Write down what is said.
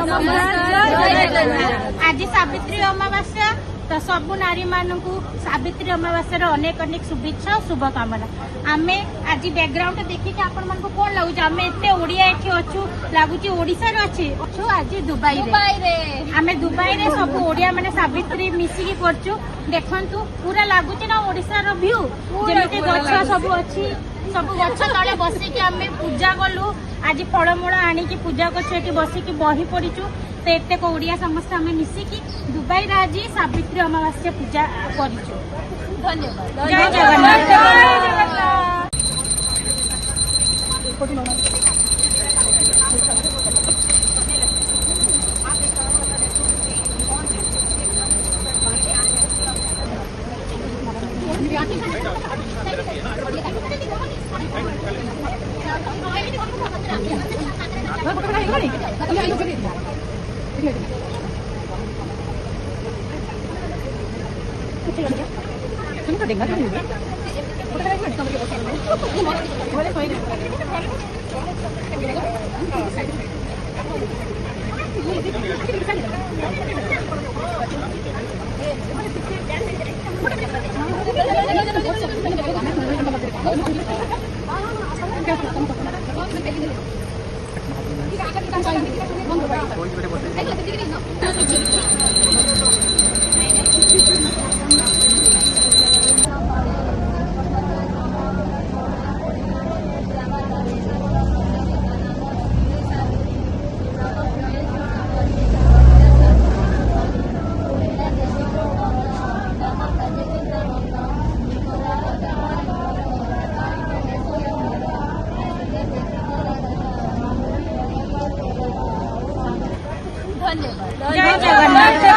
आज सावित्री अमावास्या तो सबु नारी मानक सावित्री अमावास्या अनेक अनेक शुभेच्छा शुभकामना। आम आज बैकग्राउंड देखिए आपण मन को कौन लगुच आम एत ओडिया एठी अच्छु लगुच ओडिशा अच्छे अच्छु आज दुबई आम दुबई रे सब ओडिया माने सावित्री मिसिकी करछु देखंतु पूरा लगुच ना ओडिशा रो व्यू जेमिति गछ सब अच्छी सब गछ तले बसिकी आम पूजा कलु आज फलमूल आनिकी पूजा करछु एठी बसिकी बही पड़ीचु तो एत ओडिया समस्त आम मिसिकी दुबई रे आज सावित्री अमावास्या पूजा करिछु। धन्यवाद। जय जगन्नाथ। जय जगन्नाथ।